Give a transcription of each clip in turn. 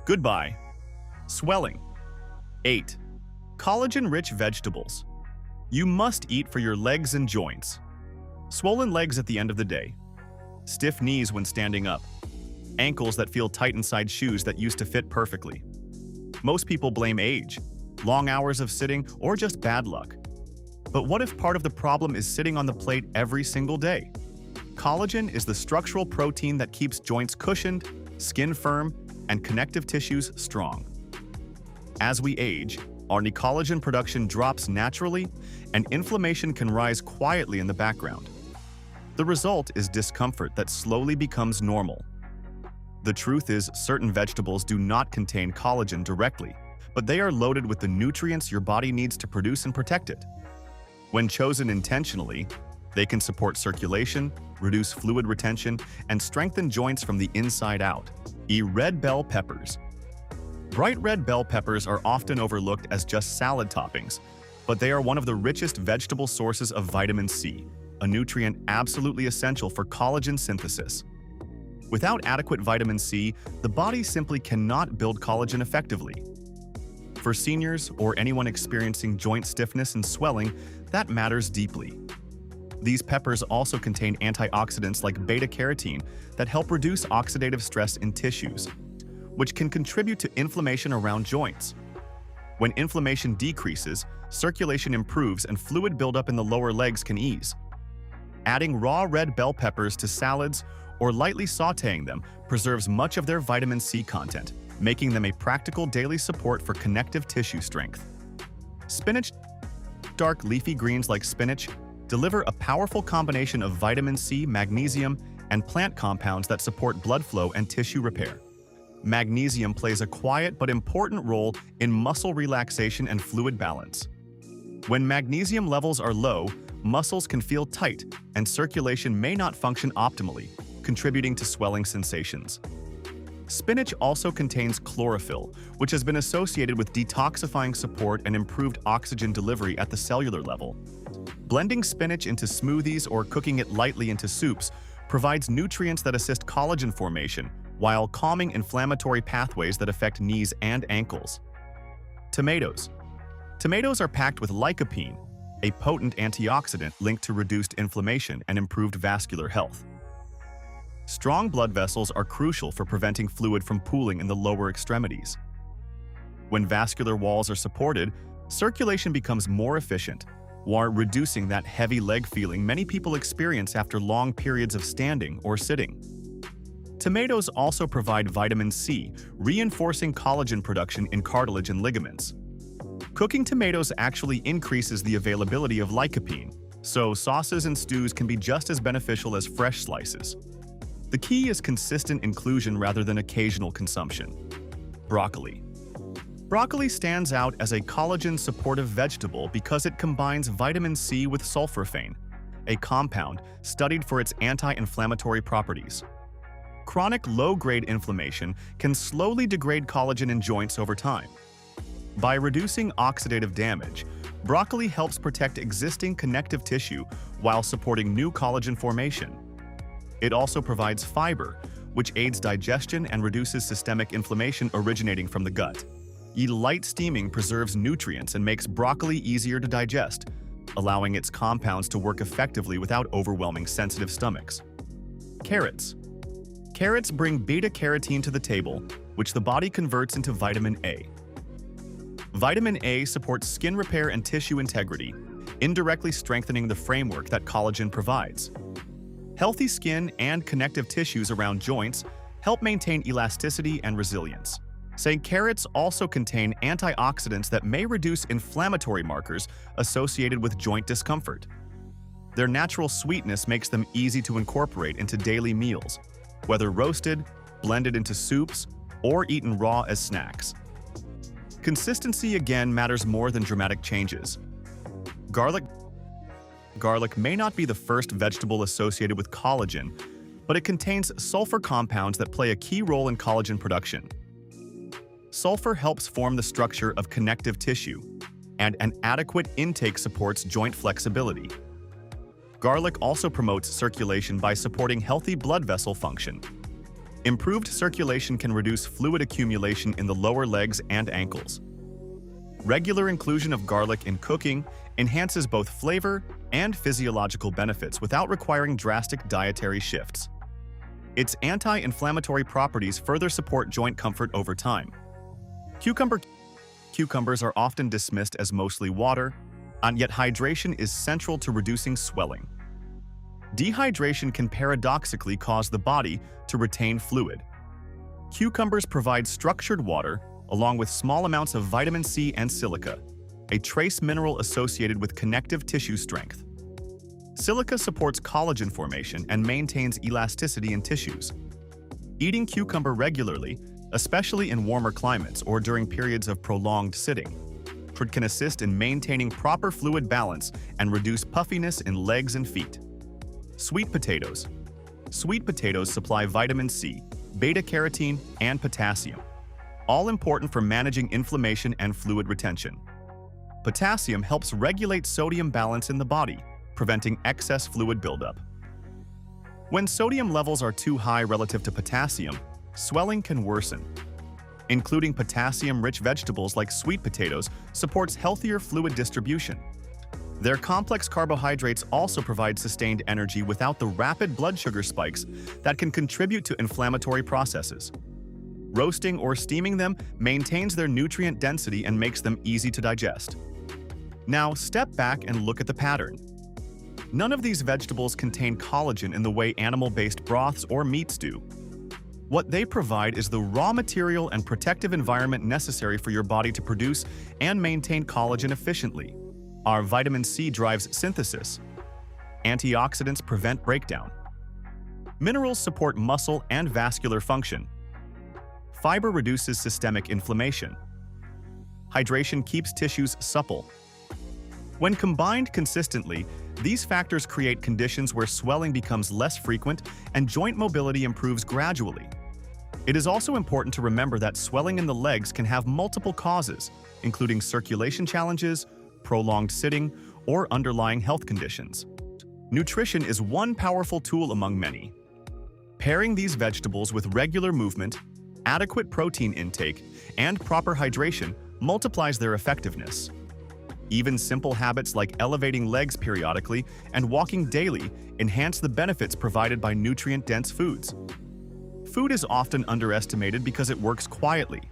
Goodbye. Swelling. 8. Collagen-rich vegetables. You must eat for your legs and joints. Swollen legs at the end of the day. Stiff knees when standing up. Ankles that feel tight inside shoes that used to fit perfectly. Most people blame age, long hours of sitting, or just bad luck. But what if part of the problem is sitting on the plate every single day? Collagen is the structural protein that keeps joints cushioned, skin firm, and connective tissues strong. As we age, our collagen production drops naturally, and inflammation can rise quietly in the background. The result is discomfort that slowly becomes normal. The truth is, certain vegetables do not contain collagen directly, but they are loaded with the nutrients your body needs to produce and protect it. When chosen intentionally, they can support circulation, reduce fluid retention, and strengthen joints from the inside out. Red bell peppers. Bright red bell peppers are often overlooked as just salad toppings, but they are one of the richest vegetable sources of vitamin C, a nutrient absolutely essential for collagen synthesis. Without adequate vitamin C, the body simply cannot build collagen effectively. For seniors or anyone experiencing joint stiffness and swelling, that matters deeply. These peppers also contain antioxidants like beta-carotene that help reduce oxidative stress in tissues, which can contribute to inflammation around joints. When inflammation decreases, circulation improves and fluid buildup in the lower legs can ease. Adding raw red bell peppers to salads or lightly sautéing them preserves much of their vitamin C content, making them a practical daily support for connective tissue strength. Spinach. Dark leafy greens like spinach deliver a powerful combination of vitamin C, magnesium, and plant compounds that support blood flow and tissue repair. Magnesium plays a quiet but important role in muscle relaxation and fluid balance. When magnesium levels are low, muscles can feel tight and circulation may not function optimally, contributing to swelling sensations. Spinach also contains chlorophyll, which has been associated with detoxifying support and improved oxygen delivery at the cellular level. Blending spinach into smoothies or cooking it lightly into soups provides nutrients that assist collagen formation while calming inflammatory pathways that affect knees and ankles. Tomatoes. Tomatoes are packed with lycopene, a potent antioxidant linked to reduced inflammation and improved vascular health. Strong blood vessels are crucial for preventing fluid from pooling in the lower extremities. When vascular walls are supported, circulation becomes more efficient, while reducing that heavy leg feeling many people experience after long periods of standing or sitting. Tomatoes also provide vitamin C, reinforcing collagen production in cartilage and ligaments. Cooking tomatoes actually increases the availability of lycopene, so sauces and stews can be just as beneficial as fresh slices. The key is consistent inclusion rather than occasional consumption. Broccoli. Broccoli stands out as a collagen-supportive vegetable because it combines vitamin C with sulforaphane, a compound studied for its anti-inflammatory properties. Chronic low-grade inflammation can slowly degrade collagen in joints over time. By reducing oxidative damage, broccoli helps protect existing connective tissue while supporting new collagen formation. It also provides fiber, which aids digestion and reduces systemic inflammation originating from the gut. Light steaming preserves nutrients and makes broccoli easier to digest, allowing its compounds to work effectively without overwhelming sensitive stomachs. Carrots. Carrots bring beta-carotene to the table, which the body converts into vitamin A. Vitamin A supports skin repair and tissue integrity, indirectly strengthening the framework that collagen provides. Healthy skin and connective tissues around joints help maintain elasticity and resilience. Carrots also contain antioxidants that may reduce inflammatory markers associated with joint discomfort. Their natural sweetness makes them easy to incorporate into daily meals, whether roasted, blended into soups, or eaten raw as snacks. Consistency again matters more than dramatic changes. Garlic. Garlic may not be the first vegetable associated with collagen, but it contains sulfur compounds that play a key role in collagen production. Sulfur helps form the structure of connective tissue, and an adequate intake supports joint flexibility. Garlic also promotes circulation by supporting healthy blood vessel function. Improved circulation can reduce fluid accumulation in the lower legs and ankles. Regular inclusion of garlic in cooking enhances both flavor and physiological benefits without requiring drastic dietary shifts. Its anti-inflammatory properties further support joint comfort over time. Cucumbers are often dismissed as mostly water, and yet hydration is central to reducing swelling. Dehydration can paradoxically cause the body to retain fluid. Cucumbers provide structured water along with small amounts of vitamin C and silica, a trace mineral associated with connective tissue strength. Silica supports collagen formation and maintains elasticity in tissues. Eating cucumber regularly, especially in warmer climates or during periods of prolonged sitting, can assist in maintaining proper fluid balance and reduce puffiness in legs and feet. Sweet potatoes. Sweet potatoes supply vitamin C, beta-carotene, and potassium, all important for managing inflammation and fluid retention. Potassium helps regulate sodium balance in the body, preventing excess fluid buildup. When sodium levels are too high relative to potassium, swelling can worsen. Including potassium-rich vegetables like sweet potatoes supports healthier fluid distribution. Their complex carbohydrates also provide sustained energy without the rapid blood sugar spikes that can contribute to inflammatory processes. Roasting or steaming them maintains their nutrient density and makes them easy to digest. Now, step back and look at the pattern. None of these vegetables contain collagen in the way animal-based broths or meats do. What they provide is the raw material and protective environment necessary for your body to produce and maintain collagen efficiently. Our vitamin C drives synthesis. Antioxidants prevent breakdown. Minerals support muscle and vascular function. Fiber reduces systemic inflammation. Hydration keeps tissues supple. When combined consistently, these factors create conditions where swelling becomes less frequent and joint mobility improves gradually. It is also important to remember that swelling in the legs can have multiple causes, including circulation challenges, prolonged sitting, or underlying health conditions. Nutrition is one powerful tool among many. Pairing these vegetables with regular movement, adequate protein intake, and proper hydration multiplies their effectiveness. Even simple habits like elevating legs periodically and walking daily enhance the benefits provided by nutrient-dense foods. Food is often underestimated because it works quietly.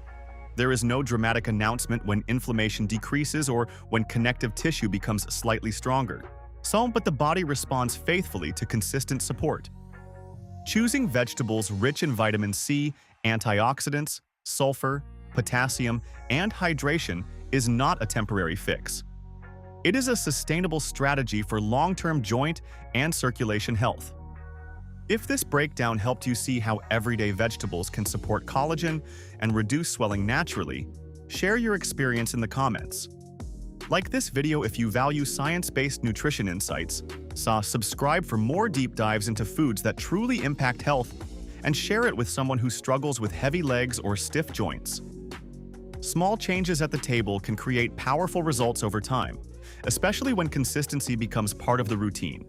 There is no dramatic announcement when inflammation decreases or when connective tissue becomes slightly stronger. But the body responds faithfully to consistent support. Choosing vegetables rich in vitamin C, antioxidants, sulfur, potassium, and hydration is not a temporary fix. It is a sustainable strategy for long-term joint and circulation health. If this breakdown helped you see how everyday vegetables can support collagen and reduce swelling naturally, share your experience in the comments. Like this video if you value science-based nutrition insights, subscribe for more deep dives into foods that truly impact health, and share it with someone who struggles with heavy legs or stiff joints. Small changes at the table can create powerful results over time, especially when consistency becomes part of the routine.